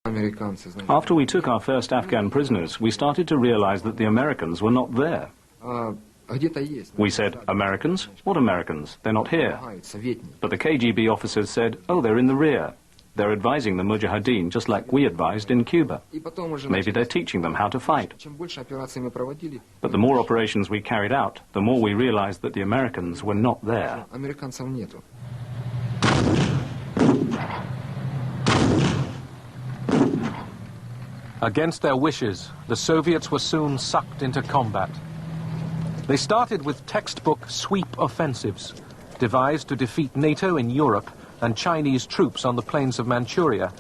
After we took our first Afghan prisoners, we started to realize that the Americans were not there. We said, Americans? What Americans? They're not here. But the KGB officers said, oh, they're in the rear. They're advising the Mujahideen just like we advised in Cuba. Maybe they're teaching them how to fight. But the more operations we carried out, the more we realized that the Americans were not there. Against their wishes, the Soviets were soon sucked into combat. They started with textbook sweep offensives, devised to defeat NATO in Europe and Chinese troops on the plains of Manchuria.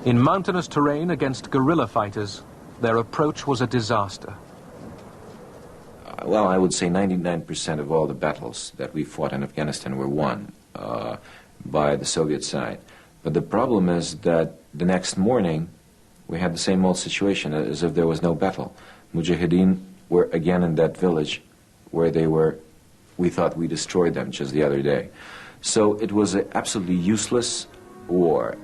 In mountainous terrain against guerrilla fighters, their approach was a disaster. Well, I would say 99% of all the battles that we fought in Afghanistan were won by the Soviet side. But the problem is that the next morning we had the same old situation as if there was no battle. Mujahideen were again in that village where they were. We thought we destroyed them just the other day. So it was an absolutely useless war.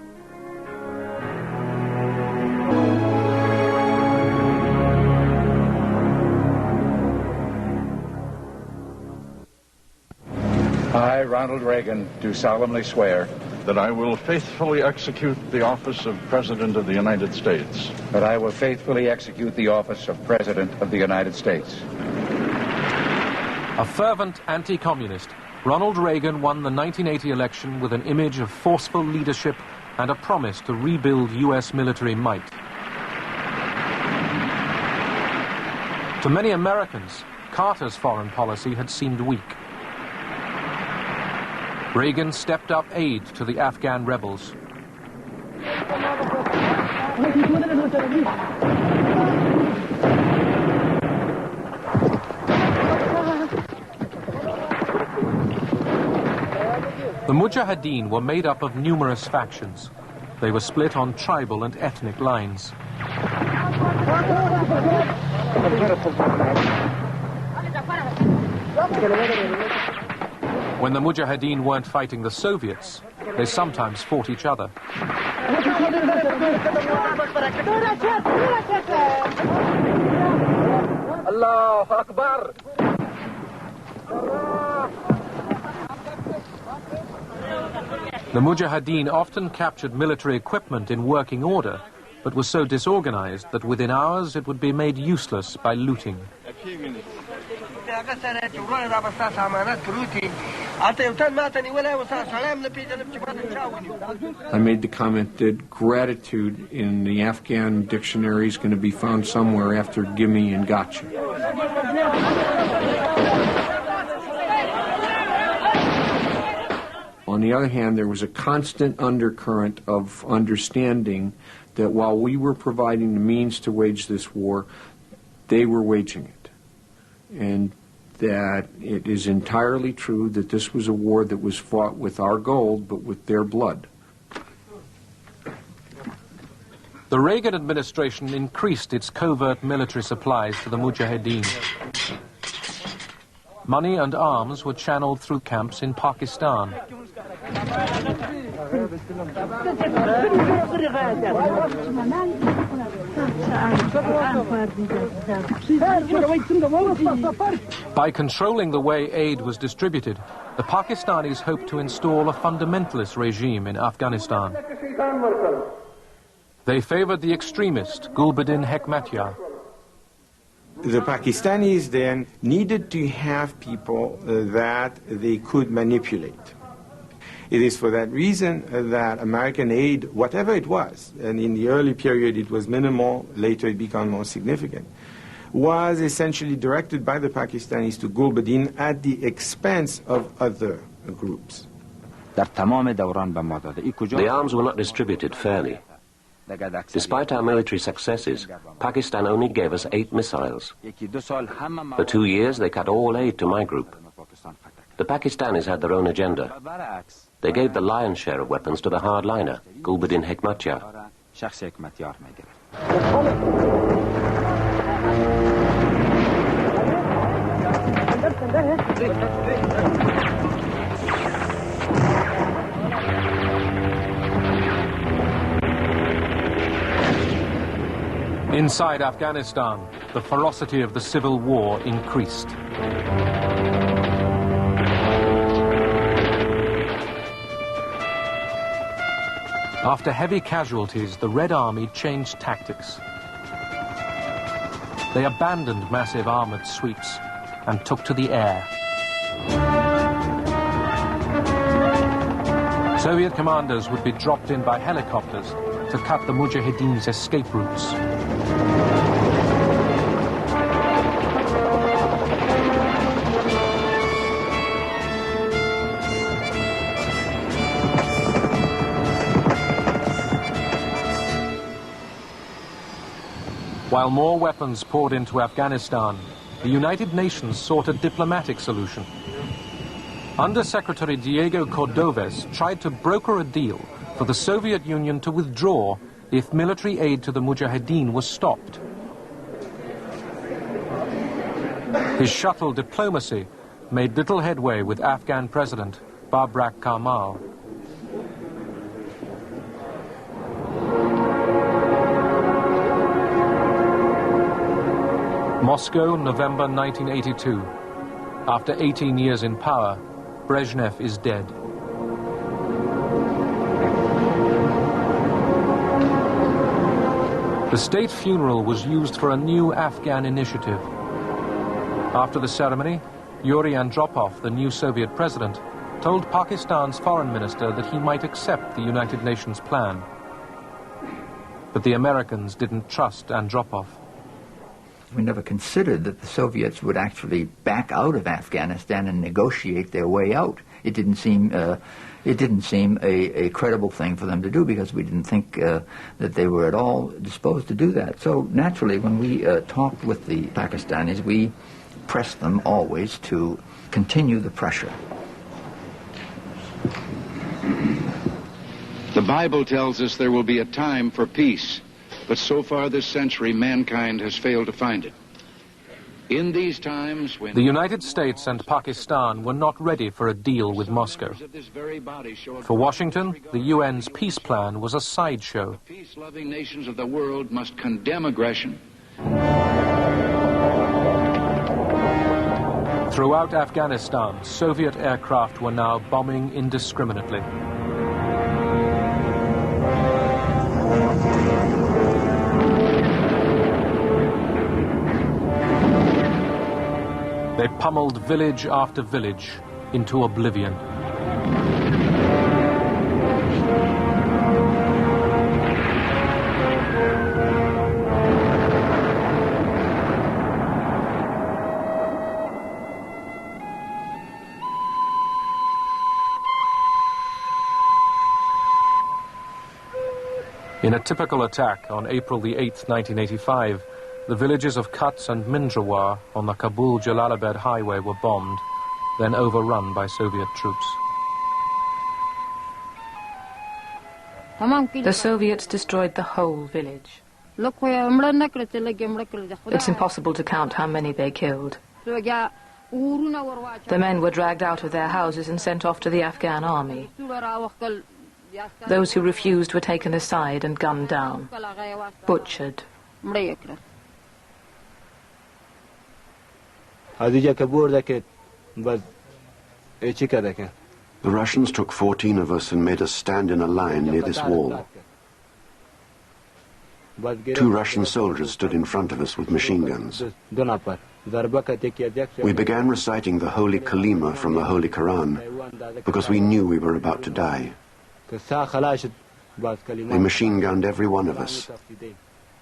I, Ronald Reagan, do solemnly swear that I will faithfully execute the office of President of the United States. That I will faithfully execute the office of President of the United States. A fervent anti-communist, Ronald Reagan won the 1980 election with an image of forceful leadership and a promise to rebuild U.S. military might. To many Americans, Carter's foreign policy had seemed weak. Reagan stepped up aid to the Afghan rebels. The Mujahideen were made up of numerous factions. They were split on tribal and ethnic lines. When the Mujahideen weren't fighting the Soviets, they sometimes fought each other. Allahu Akbar! The Mujahideen often captured military equipment in working order, but was so disorganized that within hours it would be made useless by looting. I made the comment that gratitude in the Afghan dictionary is going to be found somewhere after gimme and gotcha. On the other hand, there was a constant undercurrent of understanding that while we were providing the means to wage this war, they were waging it. And that it is entirely true that this was a war that was fought with our gold, but with their blood. The Reagan administration increased its covert military supplies to the Mujahideen. Money and arms were channeled through camps in Pakistan. By controlling the way aid was distributed, the Pakistanis hoped to install a fundamentalist regime in Afghanistan. They favored the extremist Gulbuddin Hekmatyar. The Pakistanis then needed to have people that they could manipulate. It is for that reason that American aid, whatever it was, and in the early period it was minimal, later it became more significant, was essentially directed by the Pakistanis to Gulbuddin at the expense of other groups. The arms were not distributed fairly. Despite our military successes, Pakistan only gave us 8 missiles. For 2 years, they cut all aid to my group. The Pakistanis had their own agenda. They gave the lion's share of weapons to the hardliner, Gulbuddin Hekmatyar. Inside Afghanistan, the ferocity of the civil war increased. After heavy casualties, the Red Army changed tactics. They abandoned massive armored sweeps and took to the air. Soviet commandos would be dropped in by helicopters to cut the Mujahideen's escape routes. While more weapons poured into Afghanistan, the United Nations sought a diplomatic solution. Under-Secretary Diego Cordoves tried to broker a deal for the Soviet Union to withdraw if military aid to the Mujahideen was stopped. His shuttle diplomacy made little headway with Afghan President Babrak Karmal. Moscow, November 1982. After 18 years in power, Brezhnev is dead. The state funeral was used for a new Afghan initiative. After the ceremony, Yuri Andropov, the new Soviet president, told Pakistan's foreign minister that he might accept the United Nations plan. But the Americans didn't trust Andropov. We never considered that the Soviets would actually back out of Afghanistan and negotiate their way out. It didn't seem a credible thing for them to do, because we didn't think that they were at all disposed to do that. So naturally, when we talked with the Pakistanis, we pressed them always to continue the pressure. The Bible tells us there will be a time for peace. But so far this century, mankind has failed to find it. In these times when the United States and Pakistan were not ready for a deal with Moscow. For Washington, the UN's peace plan was a sideshow. The peace-loving nations of the world must condemn aggression. Throughout Afghanistan, Soviet aircraft were now bombing indiscriminately. They pummeled village after village into oblivion. In a typical attack on April the 8th, 1985, the villages of Kutz and Mindrawar on the Kabul-Jalalabad highway were bombed, then overrun by Soviet troops. The Soviets destroyed the whole village. It's impossible to count how many they killed. The men were dragged out of their houses and sent off to the Afghan army. Those who refused were taken aside and gunned down, butchered. The Russians took 14 of us and made us stand in a line near this wall. 2 Russian soldiers stood in front of us with machine guns. We began reciting the Holy Kalima from the Holy Quran because we knew we were about to die. They machine-gunned every one of us.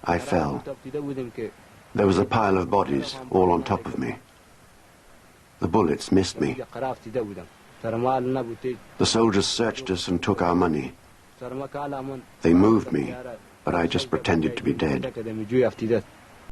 I fell. There was a pile of bodies all on top of me. The bullets missed me. The soldiers searched us and took our money. They moved me, but I just pretended to be dead.